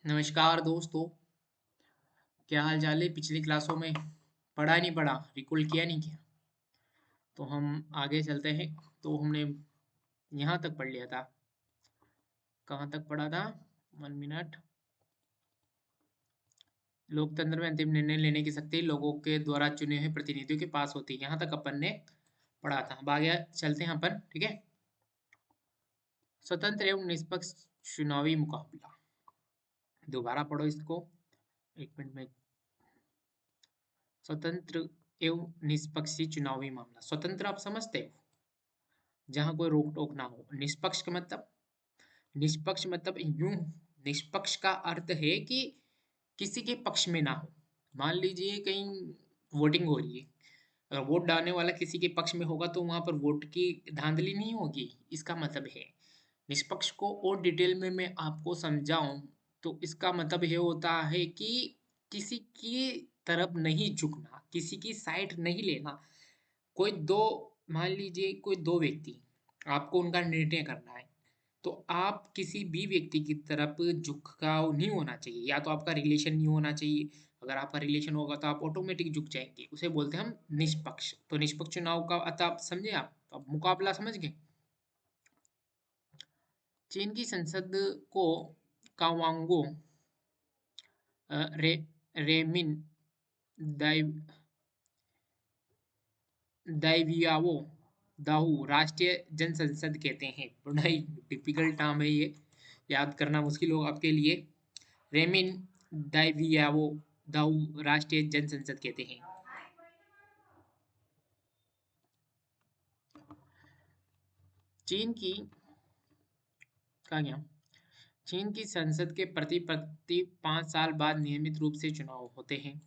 नमस्कार दोस्तों। क्या हाल चाल है? पिछली क्लासों में पढ़ा नहीं पढ़ा, रिकॉल किया नहीं किया? तो हम आगे चलते हैं। तो हमने यहाँ तक पढ़ लिया था। कहाँ तक पढ़ा था? 1 मिनट। लोकतंत्र में अंतिम निर्णय लेने की शक्ति लोगों के द्वारा चुने हुए प्रतिनिधियों के पास होती है। यहाँ तक अपन ने पढ़ा था। अब आगे चलते हैं अपन, ठीक है। स्वतंत्र एवं निष्पक्ष चुनावी मुकाबला। दोबारा पढ़ो इसको। 1 मिनट में। स्वतंत्र एवं निष्पक्षी चुनावी मामला। स्वतंत्र आप समझते हो, जहां कोई रोक टोक ना हो। निष्पक्ष का मतलब, निष्पक्ष मतलब यूं, निष्पक्ष का अर्थ है कि किसी के पक्ष में ना हो। मान लीजिए कहीं वोटिंग हो रही है, अगर वोट डालने वाला किसी के पक्ष में होगा तो वहां पर वोट की धांधली नहीं होगी, इसका मतलब है। निष्पक्ष को और डिटेल में मैं आपको समझाऊं तो इसका मतलब ये होता है कि किसी की तरफ नहीं झुकना, किसी की साइड नहीं लेना। कोई दो, मान लीजिए कोई दो व्यक्ति, आपको उनका निर्णय करना है, तो आप किसी भी व्यक्ति की तरफ झुकाव नहीं होना चाहिए। या तो आपका रिलेशन नहीं होना चाहिए, अगर आपका रिलेशन होगा तो आप ऑटोमेटिक झुक जाएंगे, उसे बोलते हैं हम निष्पक्ष। तो निष्पक्ष चुनाव का अर्थ आप समझे? आप अब मुकाबला समझ गए। चीन की संसद को कावांगो रे रेमिन दाइ दाइवियावो दाहू राष्ट्रीय जनसंसद कहते हैं। बड़ा ही डिफिकल्ट नाम है ये, याद करना मुश्किल होगा आपके लिए। रेमिन दाइवियावो दाहू राष्ट्रीय जनसंसद कहते हैं। चीन की, कहा गया, चीन की संसद के प्रति 5 साल बाद नियमित रूप से चुनाव होते हैं।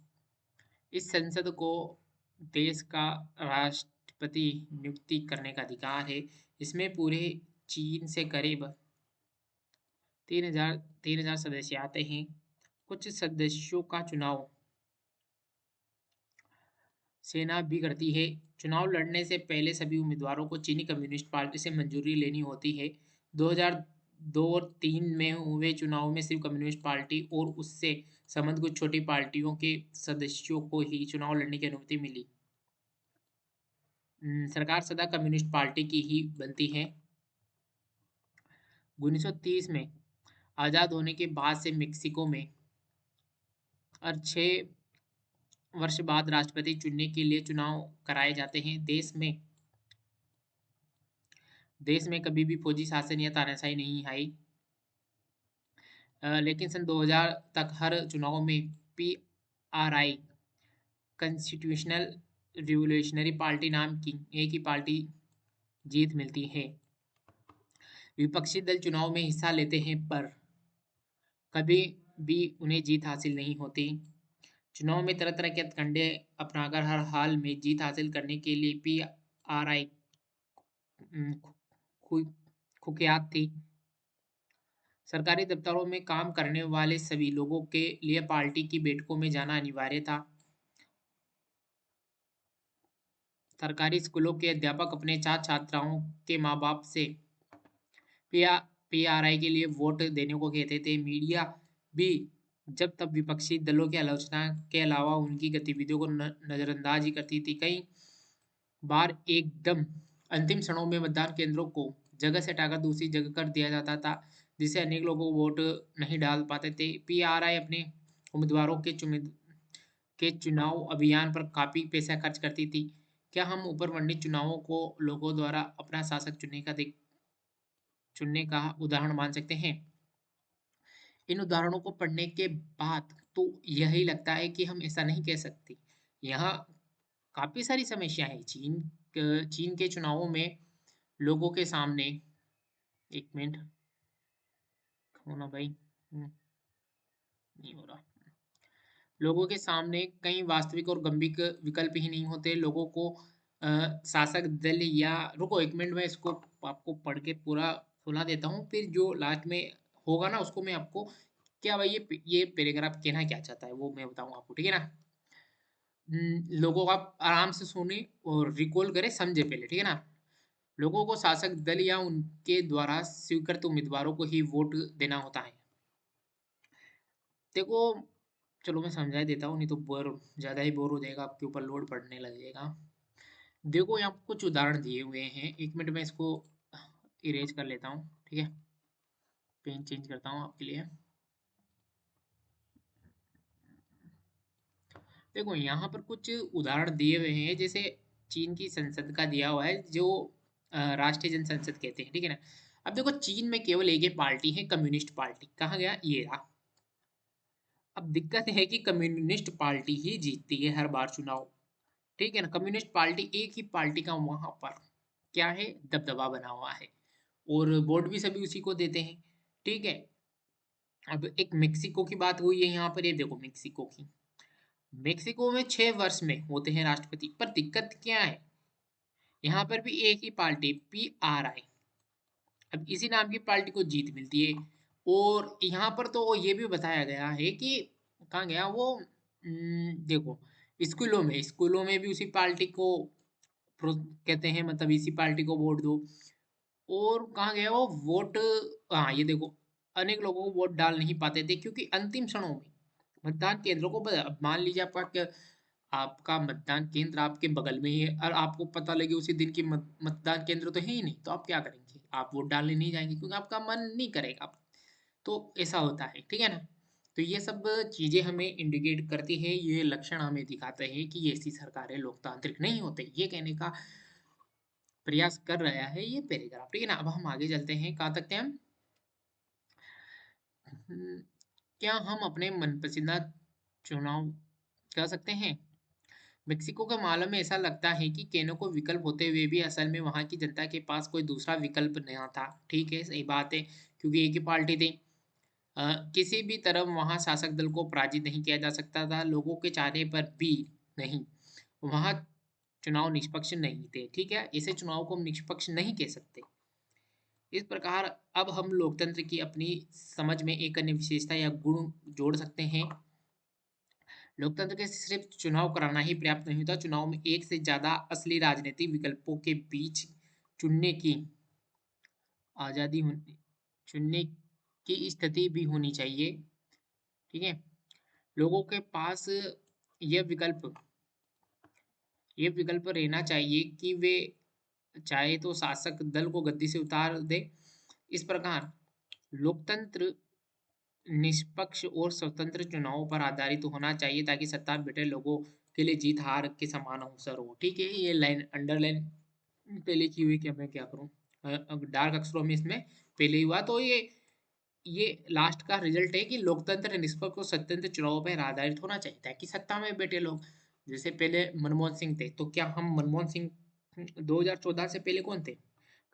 इस संसद को देश का राष्ट्रपति नियुक्ति करने का अधिकार है। इसमें पूरे चीन से करीब 3,000 सदस्य आते हैं। कुछ सदस्यों का चुनाव सेना भी करती है। चुनाव लड़ने से पहले सभी उम्मीदवारों को चीनी कम्युनिस्ट पार्टी से मंजूरी लेनी होती है। 2002 और 3 में हुए चुनाव में सिर्फ कम्युनिस्ट पार्टी और उससे संबंधित कुछ छोटी पार्टियों के सदस्यों को ही चुनाव लड़ने की अनुमति मिली। सरकार सदा कम्युनिस्ट पार्टी की ही बनती है। 1930 में आज़ाद होने के बाद से मेक्सिको में और 6 वर्ष बाद राष्ट्रपति चुनने के लिए चुनाव कराए जाते हैं। देश में कभी भी फौजी शासन या तानाशाही नहीं आई। लेकिन सन 2000 तक हर चुनाव में पीआरआई, कॉन्स्टिट्यूशनल रिवोल्यूशनरी पार्टी नाम की एक ही पार्टी जीत मिलती है। विपक्षी दल चुनाव में हिस्सा लेते हैं पर कभी भी उन्हें जीत हासिल नहीं होती। चुनाव में तरह तरह के हथकंडे अपनाकर हर हाल में जीत हासिल करने के लिए पीआरआई कुख्यात थी। सरकारी दफ्तरों में काम करने वाले सभी लोगों के लिए पार्टी की बैठकों में जाना अनिवार्य था। सरकारी स्कूलों के अध्यापक अपने छात्र छात्राओं के माँ बाप से पीआरआई के लिए वोट देने को कहते थे। मीडिया भी जब तब विपक्षी दलों की आलोचना के अलावा उनकी गतिविधियों को नजरअंदाज ही करती थी। कई बार एकदम अंतिम क्षणों में मतदान केंद्रों को जगह से हटाकर दूसरी जगह कर दिया जाता था, जिससे अनेक लोग वोट नहीं डाल पाते थे। पीआरआई अपने उम्मीदवारों के चुनाव अभियान पर काफी पैसा खर्च करती थी। क्या हम ऊपर वर्णित चुनावों को लोगों द्वारा अपना शासक चुनने का उदाहरण मान सकते हैं? इन उदाहरणों को पढ़ने के बाद तो यही लगता है कि हम ऐसा नहीं कह सकते। यहाँ काफी सारी समस्याएं हैं। चीन के चुनावों में लोगों के सामने, 1 मिनट, होना भाई, नहीं हो रहा। लोगों के सामने कई वास्तविक और गंभीर विकल्प ही नहीं होते। लोगों को शासक दल या, रुको 1 मिनट में इसको आपको पढ़ के पूरा सुना देता हूँ, फिर जो लास्ट में होगा ना उसको मैं आपको, क्या भाई ये पैराग्राफ कहना क्या चाहता है वो मैं बताऊंगा आपको, ठीक है ना। लोगों को आप आराम से सुने और रिकॉल करें, समझे पहले, ठीक है ना। लोगों को शासक दल या उनके द्वारा स्वीकृत उम्मीदवारों को ही वोट देना होता है। देखो, चलो मैं समझा देता हूँ, नहीं तो ज़्यादा ही बोर हो जाएगा, आपके ऊपर लोड पड़ने लगेगा। देखो यहाँ पे कुछ उदाहरण दिए हुए हैं, 1 मिनट में इसको इरेज कर लेता हूँ, ठीक है। पेन चेंज करता हूँ आपके लिए। देखो यहाँ पर कुछ उदाहरण दिए हुए हैं, जैसे चीन की संसद का दिया हुआ है, जो राष्ट्रीय जनसंसद कहते हैं, ठीक है ना। अब देखो चीन में केवल एक ही पार्टी है, कम्युनिस्ट पार्टी। कहाँ गया ये रहा। अब दिक्कत है कि कम्युनिस्ट पार्टी ही जीतती है हर बार चुनाव, ठीक है ना। कम्युनिस्ट पार्टी, एक ही पार्टी का वहां पर क्या है, दबदबा बना हुआ है, और वोट भी सभी उसी को देते हैं, ठीक है। अब एक मेक्सिको की बात हुई है यहाँ पर, ये देखो मेक्सिको की। मेक्सिको में 6 वर्ष में होते हैं राष्ट्रपति, पर दिक्कत क्या है, यहाँ पर भी एक ही पार्टी PRI, अब इसी नाम की पार्टी को जीत मिलती है। और यहाँ पर तो ये भी बताया गया है कि कहाँ गया वो, देखो स्कूलों में भी उसी पार्टी को कहते हैं, मतलब इसी पार्टी को वोट दो। और कहाँ गया वो वोट, हाँ ये देखो, अनेक लोगों को वोट डाल नहीं पाते थे, क्योंकि अंतिम क्षणों में मतदान केंद्रों को अब मान लीजिए आपका मतदान केंद्र आपके बगल में ही है, और आपको पता लगे उसी दिन की मतदान केंद्र तो है ही नहीं, तो आप क्या करेंगे, आप वोट डालने नहीं जाएंगे, क्योंकि आपका मन नहीं करेगा। तो ऐसा होता है, ठीक है ना। तो ये सब चीजें हमें इंडिकेट करती है, ये लक्षण हमें दिखाते हैं कि ऐसी सरकारें लोकतांत्रिक नहीं होते, ये कहने का प्रयास कर रहा है ये पैराग्राफ, ठीक है ना। अब हम आगे चलते हैं, कहाँ तक थे हम। हम्म, क्या हम अपने मनपसंदीदा चुनाव कर सकते हैं। मेक्सिको के मामले में ऐसा लगता है कि केनो को विकल्प होते हुए भी असल में वहां की जनता के पास कोई दूसरा विकल्प नहीं था, ठीक है, सही बात है, क्योंकि एक ही पार्टी थी। किसी भी तरह वहां शासक दल को पराजित नहीं किया जा सकता था, लोगों के चाहने पर भी नहीं। वहां चुनाव निष्पक्ष नहीं थे, ठीक है, ऐसे चुनाव को हम निष्पक्ष नहीं कह सकते। इस प्रकार अब हम लोकतंत्र की अपनी समझ में एक अन्य विशेषता या गुण जोड़ सकते हैं। लोकतंत्र के सिर्फ चुनाव कराना ही पर्याप्त नहीं होता, चुनाव में एक से ज्यादा असली राजनीतिक विकल्पों के बीच चुनने की आजादी होनी, चुनने की स्थिति भी होनी चाहिए, ठीक है। लोगों के पास यह विकल्प ये विकल्प रहना चाहिए कि वे चाहे तो शासक दल को गद्दी से उतार दे। इस प्रकार लोकतंत्र निष्पक्ष और स्वतंत्र चुनावों पर आधारित होना चाहिए, ताकि सत्ता में बैठे लोगों के लिए जीत हार के समान अवसर हो, ठीक है। ये लाइन अंडरलाइन पे लिखी हुई कि मैं क्या करूं, अब डार्क अक्षरों में इसमें पहले ही हुआ, तो ये लास्ट का रिजल्ट है कि लोकतंत्र निष्पक्ष और स्वतंत्र चुनावों पर आधारित होना चाहिए, ताकि सत्ता में बैठे लोग, जैसे पहले मनमोहन सिंह थे, तो क्या हम मनमोहन सिंह 2014 से पहले कौन थे,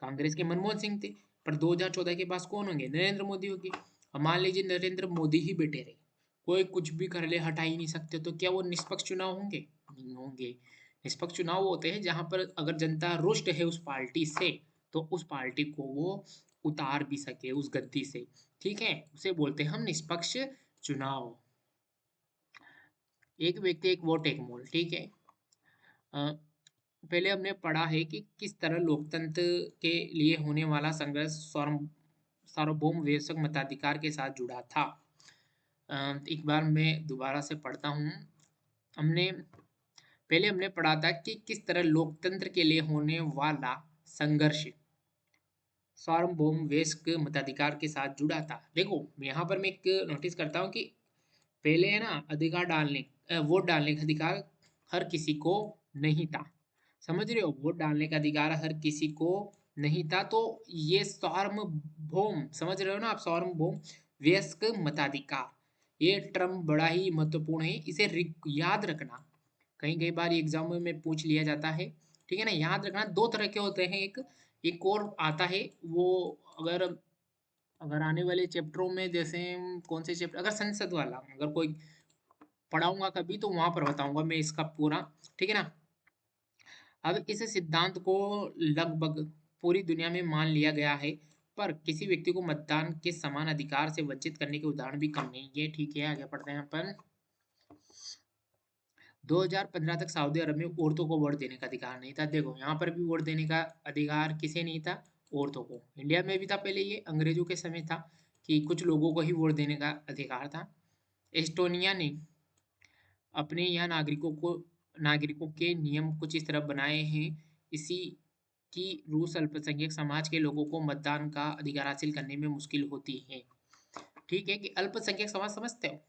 कांग्रेस के मनमोहन सिंह थे। पर 2014 के पास कौन होंगे, नरेंद्र मोदी होंगे। अब मान लीजिए नरेंद्र मोदी ही बैठे रहे, कोई कुछ भी कर ले, हटा ही नहीं सकते, तो क्या वो निष्पक्ष चुनाव होंगे, नहीं होंगे। निष्पक्ष चुनाव वो होते हैं जहां पर अगर जनता रुष्ट है उस पार्टी से, तो उस पार्टी को वो उतार भी सके उस गद्दी से, ठीक है, उसे बोलते हैं हम निष्पक्ष चुनाव। एक व्यक्ति एक वोट एक मोल, ठीक है। पहले हमने पढ़ा है कि किस तरह लोकतंत्र के लिए होने वाला संघर्ष सार्वभौम वयस्क मताधिकार के साथ जुड़ा था। एक बार मैं दोबारा से पढ़ता हूँ। हमने हमने पढ़ा था कि किस तरह लोकतंत्र के लिए होने वाला संघर्ष सार्वभौम वयस्क मताधिकार के साथ जुड़ा था। देखो यहाँ पर मैं एक नोटिस करता हूँ कि पहले है ना, वोट डालने का अधिकार हर किसी को नहीं था, समझ रहे हो, वोट डालने का अधिकार हर किसी को नहीं था। तो ये सार्वभौम, समझ रहे हो ना आप, सार्वभौम वयस्क मताधिकार, ये टर्म बड़ा ही महत्वपूर्ण है, इसे याद रखना, कहीं कई बार एग्जाम में पूछ लिया जाता है, ठीक है ना। याद रखना, दो तरह के होते हैं, एक और आता है वो, अगर अगर आने वाले चैप्टरों में, जैसे कौन से चैप्टर, अगर संसद वाला अगर कोई पढ़ाऊंगा कभी, तो वहां पर बताऊंगा मैं इसका पूरा, ठीक है ना। अब इस सिद्धांत को लगभग पूरी दुनिया में मान लिया गया है, पर किसी व्यक्ति को मतदान के समान अधिकार से वंचित करने के उदाहरण भी कम नहीं है, ठीक है। आगे पढ़ते हैं अपन। 2015 तक सऊदी अरब में औरतों को वोट देने का अधिकार नहीं था। देखो यहाँ पर भी वोट देने का अधिकार किसे नहीं था, औरतों को। इंडिया में भी था पहले, ये अंग्रेजों के समय था कि कुछ लोगों को ही वोट देने का अधिकार था। एस्टोनिया ने अपने यहाँ नागरिकों के नियम कुछ इस तरह बनाए हैं इसी कि रूस अल्पसंख्यक समाज के लोगों को मतदान का अधिकार हासिल करने में मुश्किल होती है। ठीक है कि अल्पसंख्यक समाज समझते हो?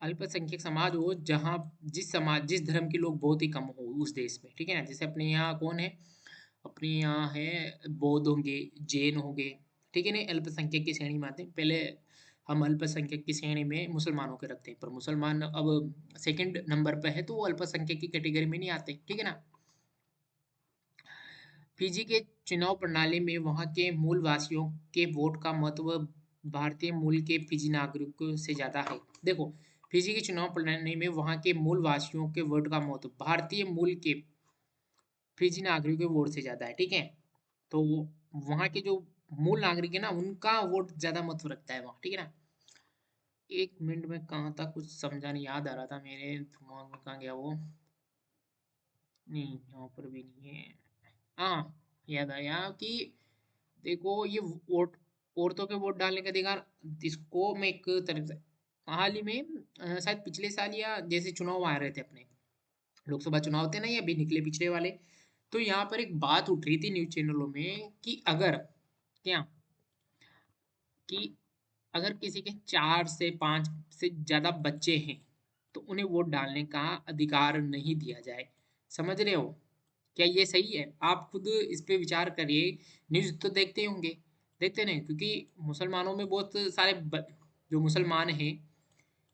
अल्पसंख्यक समाज वो जहाँ जिस धर्म के लोग बहुत ही कम हो उस देश में, ठीक है ना? जैसे अपने यहाँ कौन है? अपने यहाँ है बौद्ध होंगे, जैन होंगे, ठीक है ना? अल्पसंख्यक की श्रेणी में आते हैं। पहले हम अल्पसंख्यक की श्रेणी में मुसलमानों के रखते हैं, पर मुसलमान अब सेकंड नंबर पे है तो वो अल्पसंख्यक की कैटेगरी में नहीं आते, ठीक है ना? फिजी के चुनाव प्रणाली में वहाँ के मूल वासियों के वोट का महत्व भारतीय मूल के फिजी नागरिकों से ज़्यादा है। देखो, फिजी की चुनाव प्रणाली में वहाँ के मूल वासियों के वोट का महत्व भारतीय मूल के फिजी नागरिकों के वोट से ज़्यादा है, ठीक है? तो वहाँ के जो मूल नागरिक है ना, उनका वोट ज़्यादा महत्व रखता है वहाँ, ठीक है ना? एक मिनट में कहाँ था, कुछ समझा नहीं, याद आ रहा था मेरे दिमाग में, कहाँ गया वो? नहीं, यहाँ पर भी नहीं है। हाँ, याद आया कि देखो ये वोट, औरतों के वोट डालने का अधिकार, इसको मैं एक तरफ से हाल ही में शायद पिछले साल या जैसे चुनाव आ रहे थे अपने, लोकसभा चुनाव थे ना ये अभी निकले पिछले वाले, तो यहाँ पर एक बात उठ रही थी न्यूज चैनलों में कि अगर क्या कि अगर किसी के 4 से 5 से ज्यादा बच्चे हैं तो उन्हें वोट डालने का अधिकार नहीं दिया जाए। समझ रहे हो? क्या ये सही है? आप खुद इस पे विचार करिए। न्यूज़ तो देखते ही होंगे, देखते नहीं? क्योंकि मुसलमानों में बहुत सारे जो मुसलमान हैं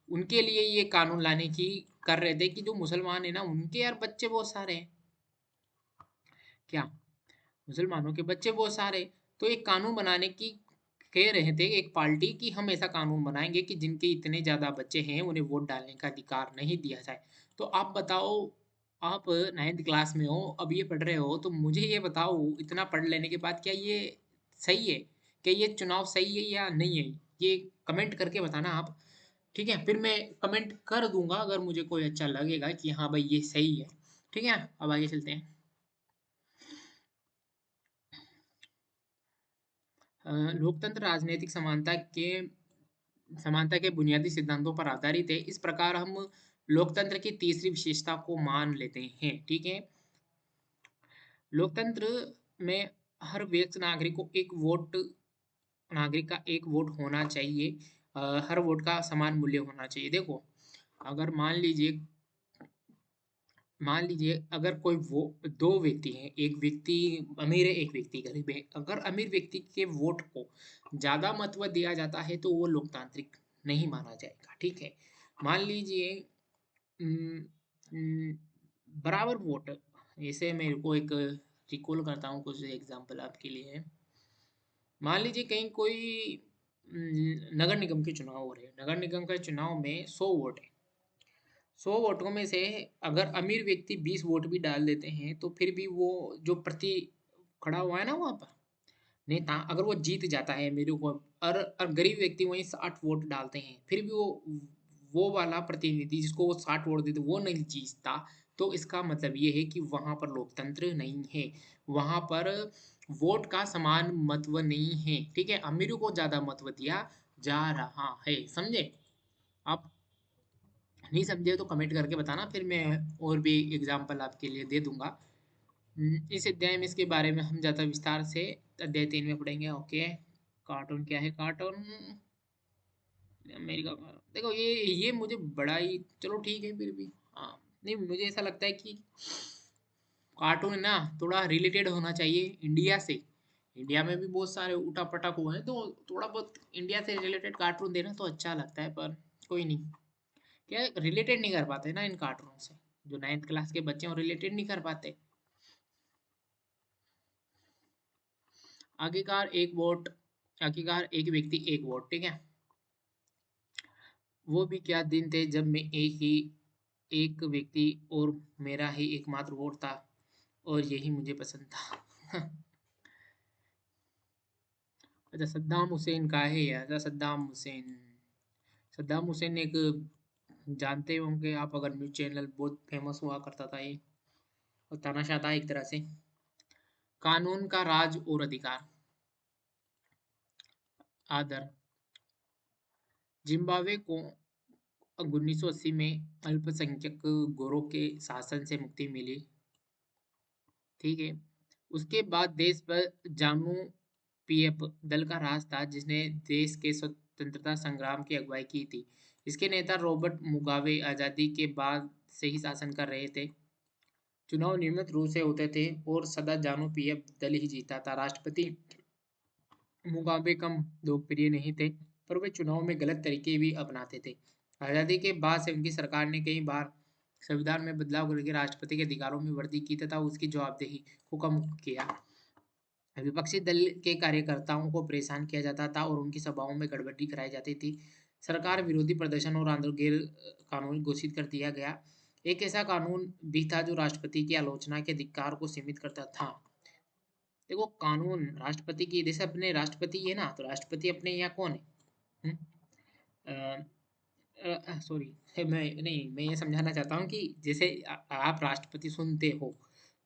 उनके लिए ये कानून लाने की कर रहे थे कि जो मुसलमान है ना उनके यार बच्चे बहुत सारे हैं। क्या मुसलमानों के बच्चे बहुत सारे, तो एक कानून बनाने की कह रहे थे एक पार्टी कि हम ऐसा कानून बनाएंगे कि जिनके इतने ज़्यादा बच्चे हैं उन्हें वोट डालने का अधिकार नहीं दिया जाए। तो आप बताओ, आप 9th क्लास में हो, अब ये पढ़ रहे हो, तो मुझे ये बताओ इतना पढ़ लेने के बाद क्या ये सही है? क्या ये चुनाव सही है या नहीं है? ये कमेंट करके बताना आप। ठीक है, फिर मैं कमेंट कर दूंगा अगर मुझे कोई अच्छा लगेगा कि हाँ भाई ये सही है। ठीक है, अब आगे चलते हैं। लोकतंत्र राजनीतिक समानता के बुनियादी सिद्धांतों पर आधारित है। इस प्रकार हम लोकतंत्र की तीसरी विशेषता को मान लेते हैं। ठीक है, लोकतंत्र में हर व्यक्ति नागरिक का एक वोट होना चाहिए। हर वोट का समान मूल्य होना चाहिए। देखो, अगर मान लीजिए अगर कोई वो दो व्यक्ति हैं, एक व्यक्ति अमीर है, एक व्यक्ति गरीब है, अगर अमीर व्यक्ति के वोट को ज्यादा महत्व दिया जाता है तो वो लोकतांत्रिक नहीं माना जाएगा। ठीक है, मान लीजिए उम, उम, बराबर वोट, जैसे मेरे को एक रिकॉल करता हूँ कुछ एग्जांपल आपके लिए। मान लीजिए कहीं कोई नगर निगम के चुनाव हो रहे हैं, नगर निगम के चुनाव में 100 वोट है। 100 वोटों में से अगर अमीर व्यक्ति 20 वोट भी डाल देते हैं तो फिर भी वो जो प्रति खड़ा हुआ है ना वहां पर नेता, अगर वो जीत जाता है मेरे को, और गरीब व्यक्ति वहीं 60 वोट डालते हैं फिर भी वो वाला प्रतिनिधि जिसको वो 60 वोट देते वो नहीं जीतता, तो इसका मतलब ये है कि वहां पर लोकतंत्र नहीं है। वहां पर वोट का समान महत्व नहीं है। ठीक है, अमीरों को ज्यादा महत्व दिया जा रहा है। समझे आप? नहीं समझे तो कमेंट करके बताना, फिर मैं और भी एग्जाम्पल आपके लिए दे दूंगा। इस अध्याय में इसके बारे में हम ज़्यादा विस्तार से अध्याय 3 में पढ़ेंगे। ओके, कार्टून क्या है? कार्टून अमेरिका का, देखो ये मुझे बड़ा ही, चलो ठीक है फिर भी। हाँ, नहीं मुझे ऐसा लगता है कि कार्टून है ना थोड़ा रिलेटेड होना चाहिए इंडिया से। इंडिया में भी बहुत सारे उठा पटक हुए हैं, तो थोड़ा बहुत इंडिया से रिलेटेड कार्टून देना तो अच्छा लगता है, पर कोई नहीं। क्या रिलेटेड नहीं कर पाते ना इन कार्टूनों से, जो 9th क्लास के बच्चे हैं वो रिलेटेड नहीं कर पाते। आखिरकार एक वोट, आखिरकार एक व्यक्ति एक वोट, ठीक है। वो भी क्या दिन थे जब मैं एक व्यक्ति और मेरा ही एकमात्र वोट था और यही मुझे पसंद था। अच्छा, सद्दाम हुसैन का है यार? अच्छा, सद्दाम हुसैन एक, जानते होंगे आप अगर, न्यूज चैनल बहुत फेमस हुआ करता था ये, और तानाशाह था एक तरह से। कानून का राज और अधिकार, आदर, जिम्बाब्वे को 1980 में अल्पसंख्यक गोरों के शासन से मुक्ति मिली। ठीक है। उसके बाद देश पर जानु पीएफ दल का राज था, जिसने देश के स्वतंत्रता संग्राम की अगुवाई की थी। इसके नेता रॉबर्ट मुगाबे आजादी के बाद से ही शासन कर रहे थे। चुनाव नियमित रूप से होते थे और सदा जानु पीएफ दल ही जीता था। राष्ट्रपति मुगाबे कम लोकप्रिय नहीं थे, पर वे चुनाव में गलत तरीके भी अपनाते थे। आजादी के बाद से उनकी सरकार ने कई बार संविधान में बदलाव करके राष्ट्रपति के अधिकारों में वृद्धि की तथा उसकी जवाबदेही को कम किया। विपक्षी दल के कार्यकर्ताओं को परेशान किया जाता था और उनकी सभाओं में गड़बड़ी कराई जाती थी। सरकार विरोधी प्रदर्शन और आंदोलन गैर कानूनी घोषित कर दिया गया। एक ऐसा कानून भी था जो राष्ट्रपति की आलोचना के अधिकार को सीमित करता था। देखो, कानून राष्ट्रपति की, जैसे अपने राष्ट्रपति है ना, तो राष्ट्रपति अपने यहाँ कौन है? हम्म? सॉरी, मैं ये समझाना चाहता हूँ कि जैसे आप राष्ट्रपति सुनते हो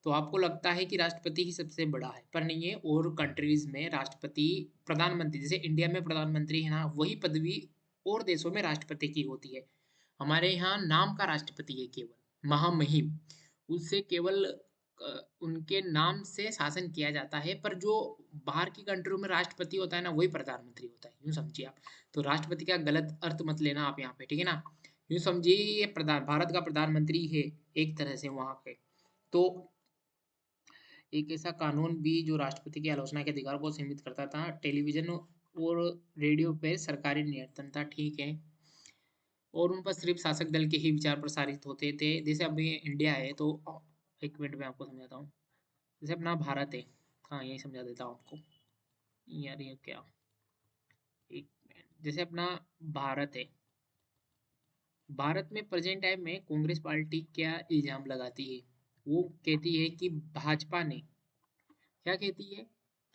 तो आपको लगता है कि राष्ट्रपति ही सबसे बड़ा है, पर नहीं है। और कंट्रीज में राष्ट्रपति, प्रधानमंत्री, जैसे इंडिया में प्रधानमंत्री है ना, वही पदवी और देशों में राष्ट्रपति की होती है। हमारे यहाँ नाम का राष्ट्रपति है केवल, महामहिम, उससे केवल उनके नाम से शासन किया जाता है। पर जो बाहर की कंट्रियों में राष्ट्रपति होता है ना, वही प्रधानमंत्री होता है, यूँ समझिए आप। तो राष्ट्रपति का गलत अर्थ मत लेना आप यहाँ पे, ठीक है ना। यूँ समझिए ये प्रधान, भारत का प्रधानमंत्री है एक तरह से वहाँ पे। तो एक ऐसा कानून भी जो राष्ट्रपति की आलोचना के अधिकार को सीमित करता था। टेलीविजन और रेडियो पे सरकारी नियंत्रण था, ठीक है, और उन पर सिर्फ शासक दल के ही विचार प्रसारित होते थे। जैसे अभी इंडिया है तो एक मिनट में आपको समझाता हूँ। जैसे अपना भारत है, हाँ यही समझा देता हूँ आपको। यार ये क्या, एक मिनट, जैसे अपना भारत है, भारत में प्रेजेंट टाइम में कांग्रेस पार्टी क्या इल्जाम लगाती है? वो कहती है कि भाजपा ने, क्या कहती है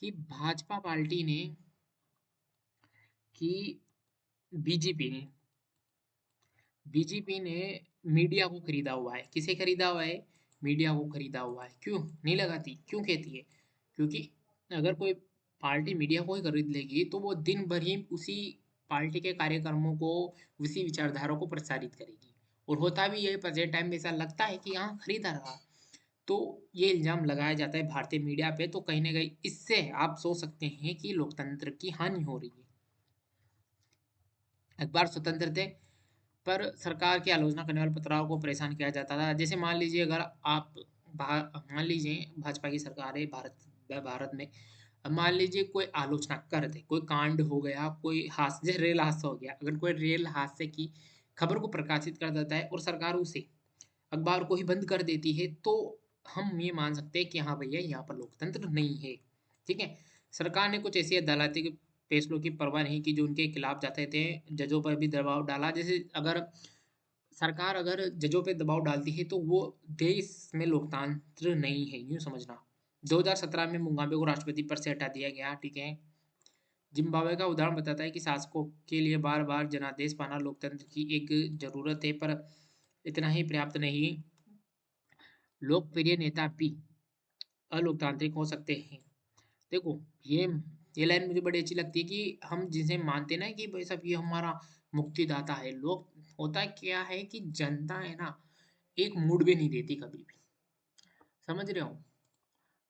कि भाजपा पार्टी ने, कि बीजेपी ने, बीजेपी ने मीडिया को खरीदा हुआ है। किसे खरीदा हुआ है? मीडिया को खरीदा हुआ है। क्यों नहीं लगाती, क्यों कहती है? क्योंकि अगर कोई पार्टी मीडिया को ही खरीद लेगी तो वो दिन भर ही उसी पार्टी के कार्यक्रमों को, उसी विचारधारा को प्रसारित करेगी। और होता भी यही, प्रेजेंट टाइम में ऐसा लगता है कि हाँ खरीदा रहा। तो ये इल्जाम लगाया जाता है भारतीय मीडिया पे। तो कहीं ना कहीं इससे आप सोच सकते हैं कि लोकतंत्र की हानि हो रही है। अखबार स्वतंत्र थे, पर सरकार की आलोचना करने वाले पत्रकारों को परेशान किया जाता था। जैसे मान लीजिए, अगर आप मान लीजिए भाजपा की सरकार है भारत में, अब मान लीजिए कोई आलोचना कर दे, कोई कांड हो गया, कोई हादसा, जैसे रेल हादसा हो गया, अगर कोई रेल हादसे की खबर को प्रकाशित कर देता है और सरकार उसे, अखबार को ही बंद कर देती है, तो हम ये मान सकते हैं कि हाँ भैया यहाँ पर लोकतंत्र नहीं है। ठीक है। सरकार ने कुछ ऐसी अदालती फैसलों की परवाह नहीं की जो उनके खिलाफ जाते थे। जजों पर भी दबाव डाला। जैसे अगर सरकार अगर जजों पे दबाव डालती है तो वो देश में लोकतंत्र नहीं है, यूं समझना। 2017 में मुगाबे को राष्ट्रपति पर से हटा दिया गया, ठीक है। जिम्बाब्वे का उदाहरण बताता है कि शासकों के लिए बार बार जनादेश पाना लोकतंत्र की एक जरूरत है, पर इतना ही पर्याप्त नहीं। लोकप्रिय नेता भी अलोकतांत्रिक हो सकते हैं। देखो, ये ये लाइन मुझे बड़ी अच्छी लगती है कि हम जिसे मानते हैं ना कि भाई साहब ये हमारा मुक्तिदाता है, लोग, होता क्या है कि जनता है ना, एक मूड में नहीं देती कभी भी, समझ रहे हो।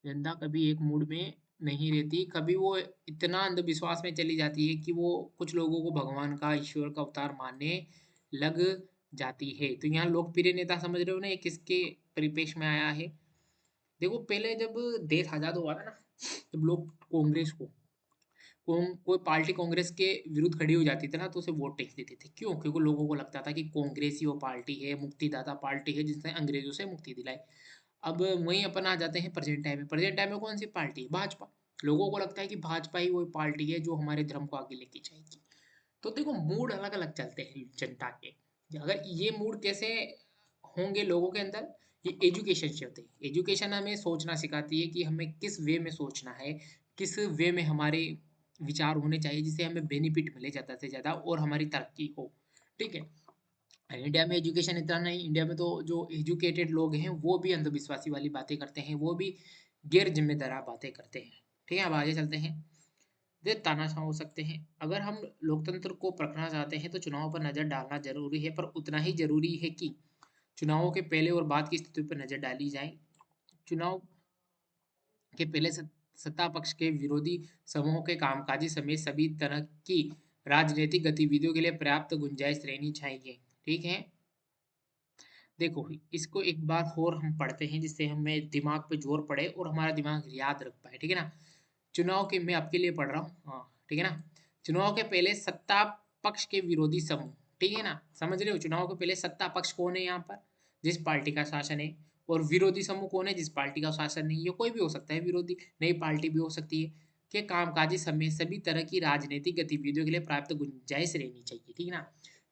जनता कभी एक मूड में नहीं रहती, कभी वो इतना अंधविश्वास में चली जाती है कि वो कुछ लोगों को भगवान का, ईश्वर का अवतार मानने लग जाती है। तो यहाँ लोकप्रिय नेता समझ रहे हो ना, ये किसके परिपेक्ष में आया है? देखो, पहले जब देश आजाद हुआ था ना, तब लोग कांग्रेस को, कोई पार्टी कांग्रेस के विरुद्ध खड़ी हो जाती थी ना, तो उसे वोट टेक्स देते थे। क्यों? क्योंकि लोगों को लगता था कि कांग्रेस ही वो पार्टी है, मुक्तिदाता पार्टी है, जिसने अंग्रेजों से मुक्ति दिलाई। अब वहीं अपन आ जाते हैं प्रेजेंट टाइम में। प्रेजेंट टाइम में कौन सी पार्टी है? भाजपा। लोगों को लगता है कि भाजपा ही वो पार्टी है जो हमारे धर्म को आगे लेके जाएगी। तो देखो, मूड अलग अलग चलते हैं जनता के। अगर ये मूड कैसे होंगे लोगों के अंदर, ये एजुकेशन से होते हैं। एजुकेशन हमें सोचना सिखाती है कि हमें किस वे में सोचना है, किस वे में हमारे विचार होने चाहिए, जिससे हमें बेनिफिट मिले ज़्यादा से ज़्यादा और हमारी तरक्की हो। ठीक है। इंडिया में एजुकेशन इतना नहीं, इंडिया में तो जो एजुकेटेड लोग हैं वो भी अंधविश्वासी वाली बातें करते हैं, वो भी गैर जिम्मेदार बातें करते हैं। ठीक है, अब आगे चलते हैं। वे तानाशाह हो सकते हैं। अगर हम लोकतंत्र को परखना चाहते हैं तो चुनाव पर नजर डालना जरूरी है, पर उतना ही जरूरी है कि चुनावों के पहले और बाद की स्थिति पर नजर डाली जाए। चुनाव के पहले सत्ता पक्ष के विरोधी समूहों के कामकाजी समेत सभी तरह की राजनीतिक गतिविधियों के लिए पर्याप्त गुंजाइश रहनी चाहिए। ठीक है, देखो इसको एक बार और हम पढ़ते हैं जिससे हमें दिमाग पे जोर पड़े और हमारा दिमाग याद रख पाए। ठीक है ना, चुनाव के मैं आपके लिए पढ़ रहा हूँ। हाँ ठीक है ना, चुनाव के पहले सत्ता पक्ष के विरोधी समूह, ठीक है ना, समझ रहे हो, चुनाव के पहले सत्ता पक्ष कौन है यहाँ पर, जिस पार्टी का शासन है, और विरोधी समूह कौन है, जिस पार्टी का शासन नहीं, ये कोई भी हो सकता है, विरोधी नई पार्टी भी हो सकती है, के कामकाजी समय सभी तरह की राजनीतिक गतिविधियों के लिए पर्याप्त गुंजाइश रहनी चाहिए। ठीक है ना,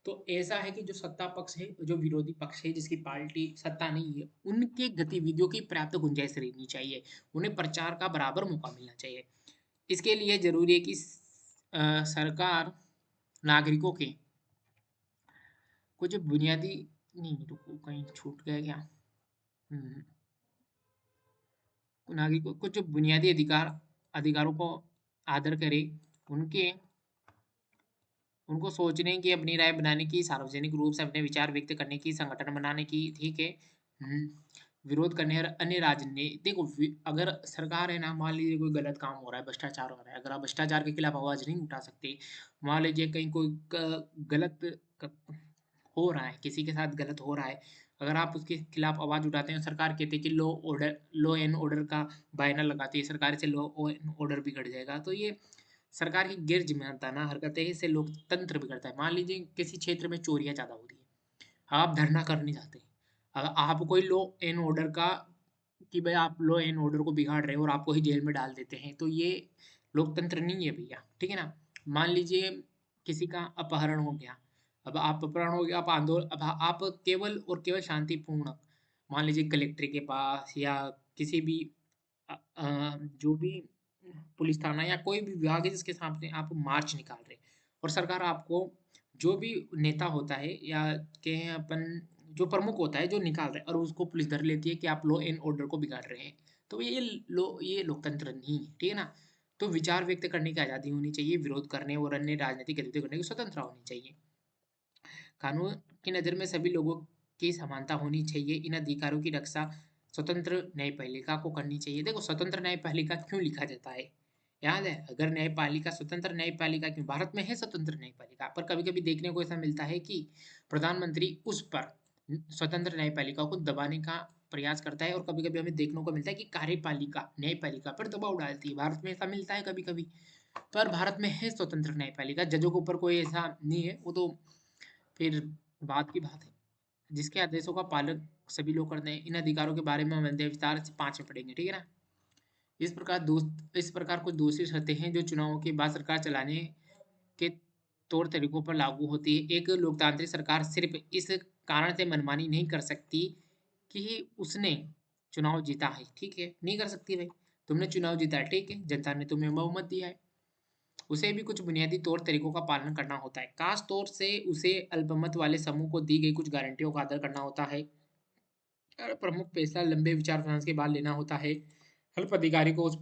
तो ऐसा है कि जो सत्ता पक्ष है, जो विरोधी पक्ष है, जिसकी पार्टी सत्ता नहीं है, उनके गतिविधियों की पर्याप्त गुंजाइश रहनी चाहिए, उन्हें प्रचार का बराबर मौका मिलना चाहिए। इसके लिए जरूरी है कि सरकार नागरिकों के कुछ बुनियादी, नहीं रुको कहीं छूट गया क्या, हम्म, नागरिकों कुछ बुनियादी अधिकारों को आदर करे, उनके उनको सोचने की, अपनी राय बनाने की, सार्वजनिक रूप से अपने विचार व्यक्त करने की, संगठन बनाने की, ठीक है, विरोध करने और अन्य राजनीति, देखो अगर सरकार है ना, मान लीजिए कोई गलत काम हो रहा है, भ्रष्टाचार हो रहा है, अगर आप भ्रष्टाचार के खिलाफ आवाज नहीं उठा सकते, मान लीजिए कहीं कोई गलत हो रहा है, किसी के साथ गलत हो रहा है, अगर आप उसके खिलाफ आवाज उठाते हैं, सरकार कहती है कि लॉ एंड ऑर्डर का बैनर लगाती है सरकार, से लॉ एंड ऑर्डर बिगड़ जाएगा, तो ये सरकार की गैर जिम्मेदाराना हरकतें हैं, इससे लोकतंत्र बिगड़ता है। मान लीजिए किसी क्षेत्र में चोरियां ज्यादा हो रही है, आप धरना करने जाते हैं, अगर आप कोई लॉ एंड ऑर्डर का, कि भाई आप लॉ एंड ऑर्डर को बिगाड़ रहे हो और आपको ही जेल में डाल देते हैं, तो ये लोकतंत्र नहीं है भैया। ठीक है ना, मान लीजिए किसी का अपहरण हो गया, अब आप अपहरण हो गया, आप आंदोलन, अब आप केवल और केवल शांतिपूर्ण, मान लीजिए कलेक्टर के पास या किसी भी जो भी पुलिस थाना या कोई भी विभाग है जिसके सामने आप मार्च निकाल रहे हैं, और सरकार आपको, जो भी नेता होता है या कहें अपन, जो प्रमुख होता है जो निकाल रहा है, और उसको पुलिस धर लेती है कि आप लॉ एंड ऑर्डर को बिगाड़ रहे हैं, तो ये लोकतंत्र नहीं है। ठीक है ना, तो विचार व्यक्त करने की आज़ादी होनी चाहिए, विरोध करने और अन्य राजनीतिक गतिविधि करने की स्वतंत्रता होनी चाहिए, कानून की नज़र में सभी लोगों की समानता होनी चाहिए, इन अधिकारों की रक्षा स्वतंत्र न्यायपालिका को करनी चाहिए। देखो स्वतंत्र न्यायपालिका क्यों लिखा जाता है, याद है, अगर न्यायपालिका स्वतंत्र न्यायपालिका क्यों, भारत में है स्वतंत्र न्यायपालिका, पर कभी कभी देखने को ऐसा मिलता है कि प्रधानमंत्री उस पर स्वतंत्र न्यायपालिका को दबाने का प्रयास करता है, और कभी कभी हमें देखने को मिलता है कि कार्यपालिका न्यायपालिका पर दबाव डालती है, भारत में ऐसा मिलता है कभी कभी, पर भारत में है स्वतंत्र न्यायपालिका, जजों के ऊपर कोई ऐसा नहीं है, वो तो फिर बात की बात है, जिसके आदेशों का पालन सभी लोग करते हैं। इन अधिकारों के बारे में हम अंदर विस्तार से 5 में पढ़ेंगे। ठीक है ना, इस प्रकार कुछ दूसरी शर्तें हैं जो चुनावों के बाद सरकार चलाने के तौर तरीकों पर लागू होती है। एक लोकतांत्रिक सरकार सिर्फ इस कारण से मनमानी नहीं कर सकती कि उसने चुनाव जीता है, ठीक है, नहीं कर सकती भाई, तुमने चुनाव जीता है, ठीक है, जनता ने तुम्हें बहुमत दिया है, उसे भी कुछ बुनियादी तौर तरीकों का पालन करना होता है, खास तौर से उसे अल्पमत वाले समूह को दी गई कुछ गारंटियों का आदर करना होता है, और प्रमुख फैसला लंबे विचार विमर्श के बाद लेना होता है, अल्प अधिकारी को उस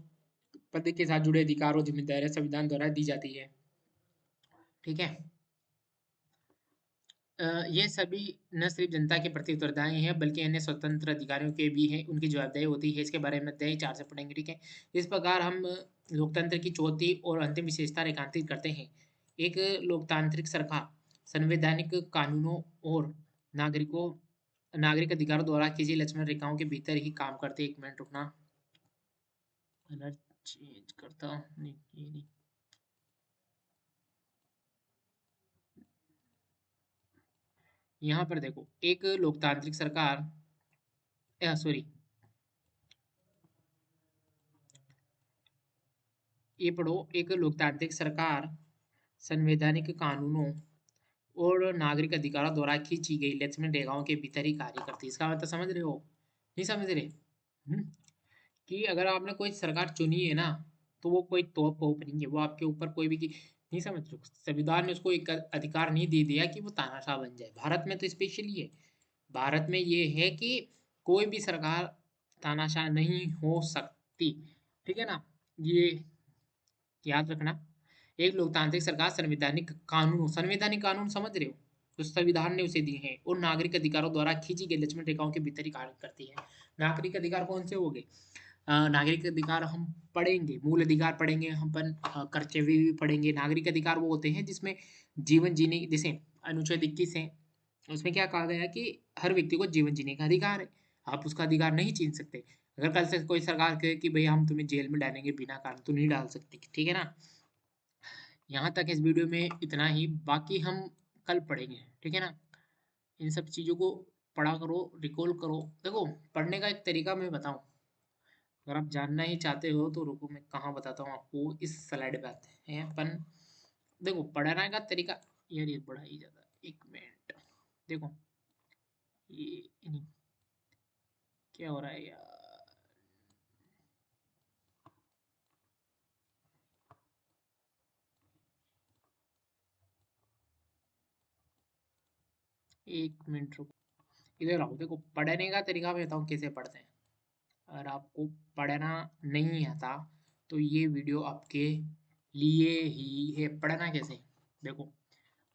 पद के साथ जुड़े अधिकार और जिम्मेदारियां संविधान द्वारा दी जाती है। ठीक है, ये सभी न सिर्फ जनता के प्रति उत्तरदायी हैं बल्कि अन्य स्वतंत्र अधिकारियों के भी हैं, उनकी जवाबदेही होती है, इसके बारे में अध्याय 4 से पढ़ेंगे। ठीक है, इस प्रकार हम लोकतंत्र की चौथी और अंतिम विशेषता रेखांकित करते हैं। एक लोकतांत्रिक सरकार संवैधानिक कानूनों और नागरिकों नागरिक अधिकारों द्वारा किसी लक्ष्मण रेखाओं के भीतर ही काम करते। एक मिनट रुकना, कलर चेंज करता हूँ, नहीं ये नहीं, यहाँ पर देखो, एक लोकतांत्रिक सरकार, सॉरी, ये पढ़ो, एक लोकतांत्रिक सरकार संवैधानिक कानूनों और नागरिक अधिकारों द्वारा खींची गई लक्ष्मण रेखाओं के भीतर ही कार्य करती है। इसका मतलब समझ रहे हो, नहीं समझ रहे, कि अगर आपने कोई सरकार चुनी है ना, तो वो कोई तोप पोप नहीं है, वो आपके ऊपर कोई भी नहीं, समझ रहे हो, संविधान ने उसको एक अधिकार नहीं दे दिया कि वो तानाशाह बन जाए, भारत में तो स्पेशली है, भारत में ये है कि कोई भी सरकार तानाशाह नहीं हो सकती। ठीक है ना, ये याद रखना, एक लोकतांत्रिक सरकार संवैधानिक कानून समझ रहे हो, जो संविधान ने उसे दिए हैं, और नागरिक अधिकारों द्वारा खींची गई लक्ष्मण रेखाओं के भीतर ही कार्य करती है। नागरिक अधिकार कौन से हो गए? नागरिक अधिकार हम पढ़ेंगे, मूल अधिकार पढ़ेंगे, हम कर्तव्य भी पढ़ेंगे। नागरिक अधिकार वो होते हैं जिसमें जीवन जीने, जैसे अनुच्छेद 21 है, उसमें क्या कहा गया है कि हर व्यक्ति को जीवन जीने का अधिकार है, आप उसका अधिकार नहीं छीन सकते। अगर कल से कोई सरकार कहे कि भैया हम तुम्हें जेल में डालेंगे बिना कारण, तो नहीं डाल सकते, ठीक है ना। यहाँ तक इस वीडियो में इतना ही, बाकी हम कल पढ़ेंगे, ठीक है ना। इन सब चीज़ों को पढ़ा करो, रिकॉल करो। देखो, पढ़ने का एक तरीका मैं बताऊं, अगर आप जानना ही चाहते हो तो रुको, मैं कहाँ बताता हूँ आपको, इस स्लाइड पे आते हैं अपन। देखो, पढ़ने का तरीका, यार ये बड़ा ही ज़्यादा, एक मिनट, देखो ये क्या हो रहा है यार, एक मिनट रुको, इधर आओ। देखो, पढ़ने का तरीका मैं बताऊँ कैसे पढ़ते हैं। अगर आपको पढ़ना नहीं आता तो ये वीडियो आपके लिए ही है। पढ़ना कैसे? देखो,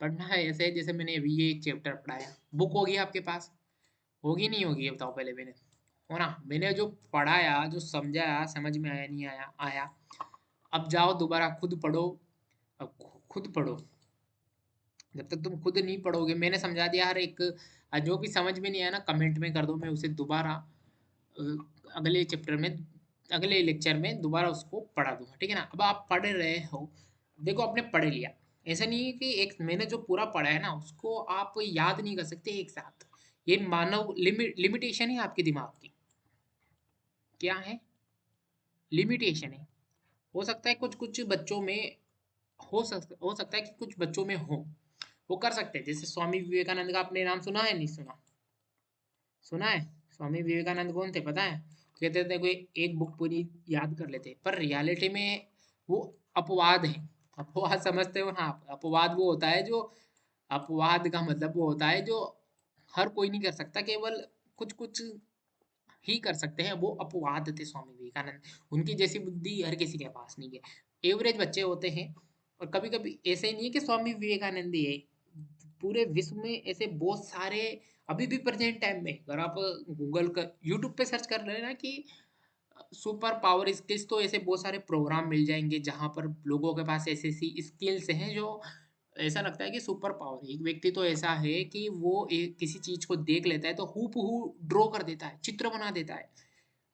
पढ़ना है ऐसे जैसे मैंने अभी ये एक चैप्टर पढ़ाया, बुक होगी आपके पास, होगी नहीं होगी, ये बताओ पहले। मैंने, हो ना, मैंने जो पढ़ाया, जो समझाया, समझ में आया नहीं आया, आया। अब जाओ दोबारा खुद पढ़ो। अब खुद पढ़ो, जब तक तुम खुद नहीं पढ़ोगे, मैंने समझा दिया हर एक। जो भी समझ में नहीं आया ना, कमेंट में कर दो, मैं उसे दोबारा अ, अगले चैप्टर में, अगले लेक्चर में दोबारा उसको पढ़ा दूंगा, ठीक है ना। अब आप पढ़ रहे हो, देखो आपने पढ़ लिया, ऐसा नहीं है कि एक मैंने जो पूरा पढ़ा है ना उसको आप याद नहीं कर सकते एक साथ। ये मानव लिमिटेशन है आपके दिमाग की। क्या है? लिमिटेशन है। हो सकता है कुछ कुछ बच्चों में, हो सकता है कि कुछ बच्चों में हो, वो कर सकते हैं। जैसे स्वामी विवेकानंद का आपने नाम सुना है, नहीं सुना? सुना है। स्वामी विवेकानंद कौन थे पता है? कहते थे कोई एक बुक पूरी याद कर लेते, पर रियलिटी में वो अपवाद है। अपवाद समझते हो ना आप? अपवाद वो होता है जो, अपवाद का मतलब वो होता है जो हर कोई नहीं कर सकता, केवल कुछ कुछ ही कर सकते हैं, वो अपवाद थे स्वामी विवेकानंद। उनकी जैसी बुद्धि हर किसी के पास नहीं है, एवरेज बच्चे होते हैं। और कभी कभी ऐसे ही नहीं है कि स्वामी विवेकानंद ही है, पूरे विश्व में ऐसे बहुत सारे अभी भी प्रेजेंट टाइम में, अगर आप गूगल कर, यूट्यूब पे सर्च कर लेना कि सुपर पावर स्किल्स, तो ऐसे बहुत सारे प्रोग्राम मिल जाएंगे जहां पर लोगों के पास ऐसी ऐसी स्किल्स हैं जो ऐसा लगता है कि सुपर पावर। एक व्यक्ति तो ऐसा है कि वो किसी चीज को देख लेता है तो हू बहू ड्रॉ कर देता है, चित्र बना देता है।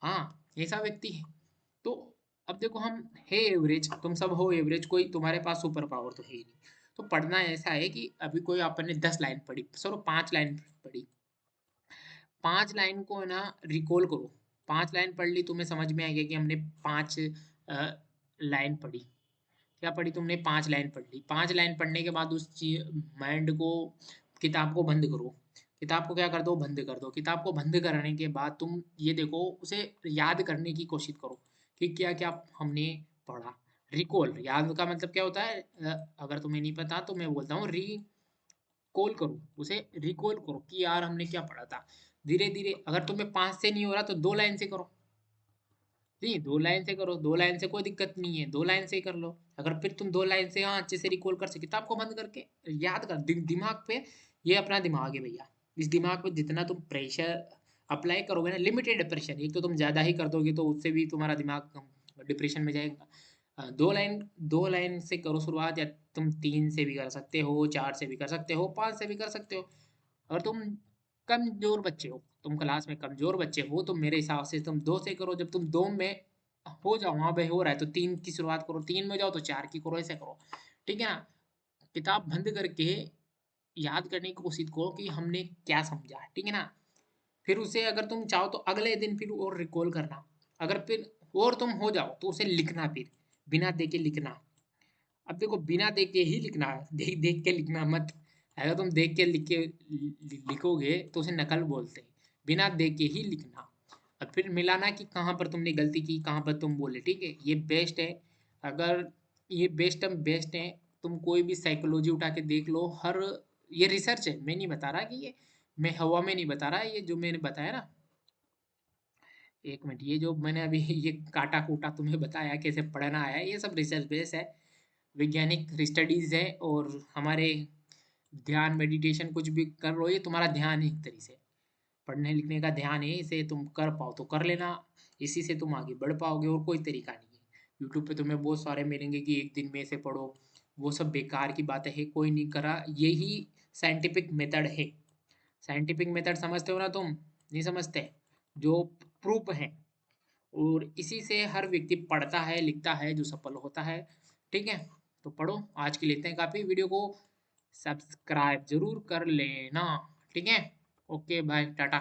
हाँ, ऐसा व्यक्ति है। तो अब देखो, हम है एवरेज, तुम सब हो एवरेज, कोई तुम्हारे पास सुपर पावर तो है ही नहीं। तो पढ़ना ऐसा है कि अभी कोई आपने 10 लाइन पढ़ी, चलो 5 लाइन पढ़ी, 5 लाइन को है ना रिकॉल करो। 5 लाइन पढ़ ली, तुम्हें समझ में आएगा कि हमने 5 लाइन पढ़ी। क्या पढ़ी तुमने? 5 लाइन पढ़ ली। 5 लाइन पढ़ने के बाद उस माइंड को, किताब को बंद करो। किताब को क्या कर दो? बंद कर दो। किताब को बंद करने के बाद तुम ये देखो, उसे याद करने की कोशिश करो कि क्या क्या हमने पढ़ा। रिकॉल, याद का मतलब क्या होता है? अगर तुम्हें नहीं पता तो मैं बोलता हूँ, कॉल करो, उसे रिकॉल करो कि यार हमने क्या पढ़ा था। धीरे धीरे, अगर तुम्हें 5 से नहीं हो रहा तो 2 लाइन से करो। नहीं, 2 लाइन से करो, 2 लाइन से कोई दिक्कत नहीं है, 2 लाइन से ही कर लो। अगर फिर तुम 2 लाइन से हाँ अच्छे से रिकॉल कर सके, किताब को बंद करके याद कर, दिमाग पे, ये अपना दिमाग है भैया, इस दिमाग पे जितना तुम प्रेशर अप्लाई करोगे ना, लिमिटेड प्रेशर, एक तो तुम ज्यादा ही कर दोगे तो उससे भी तुम्हारा दिमाग डिप्रेशन में जाएगा। 2 लाइन से करो शुरुआत, या तुम 3 से भी कर सकते हो, 4 से भी कर सकते हो, 5 से भी कर सकते हो। अगर तुम कमजोर बच्चे हो, तुम क्लास में कमजोर बच्चे हो, तो मेरे हिसाब से तुम 2 से करो। जब तुम 2 में हो जाओ, वहां पे हो रहा है तो 3 की शुरुआत करो, 3 में जाओ तो 4 की करो, ऐसे करो, ठीक है ना। किताब बंद करके याद करने की कोशिश करो कि हमने क्या समझा, ठीक है ना। फिर उसे अगर तुम चाहो तो अगले दिन फिर और रिकॉल करना। अगर फिर और तुम हो जाओ तो उसे लिखना, फिर बिना देखे लिखना। अब देखो, बिना देख के ही लिखना है, देख देख के लिखना मत। अगर तुम देख के लिखोगे तो उसे नकल बोलते हैं। बिना देख के ही लिखना, और फिर मिलाना कि कहाँ पर तुमने गलती की, कहाँ पर तुम बोले, ठीक है। ये बेस्ट है। अगर ये बेस्ट है, तुम कोई भी साइकोलॉजी उठा के देख लो, हर, ये रिसर्च है, मैं नहीं बता रहा कि ये, मैं हवा में नहीं बता रहा, ये जो मैंने बताया ना, एक मिनट, ये जो मैंने अभी ये काटा कूटा तुम्हें बताया कैसे पढ़ना आया है, ये सब रिसर्च बेस है। वैज्ञानिक स्टडीज है, और हमारे ध्यान मेडिटेशन कुछ भी कर रहे हो, ये तुम्हारा ध्यान है, एक तरीके से पढ़ने लिखने का ध्यान है, इसे तुम कर पाओ तो कर लेना। इसी से तुम आगे बढ़ पाओगे, और कोई तरीका नहीं है। यूट्यूब पे तुम्हें बहुत सारे मिलेंगे कि एक दिन में से पढ़ो, वो सब बेकार की बातें है, कोई नहीं करा। यही साइंटिफिक मेथड है। साइंटिफिक मेथड समझते हो ना तुम? नहीं समझते? जो प्रूफ है, और इसी से हर व्यक्ति पढ़ता है लिखता है जो सफल होता है। ठीक है, तो पढ़ो। आज के लिए इतने काफी। वीडियो को सब्सक्राइब जरूर कर लेना। ठीक है, ओके बाय टाटा।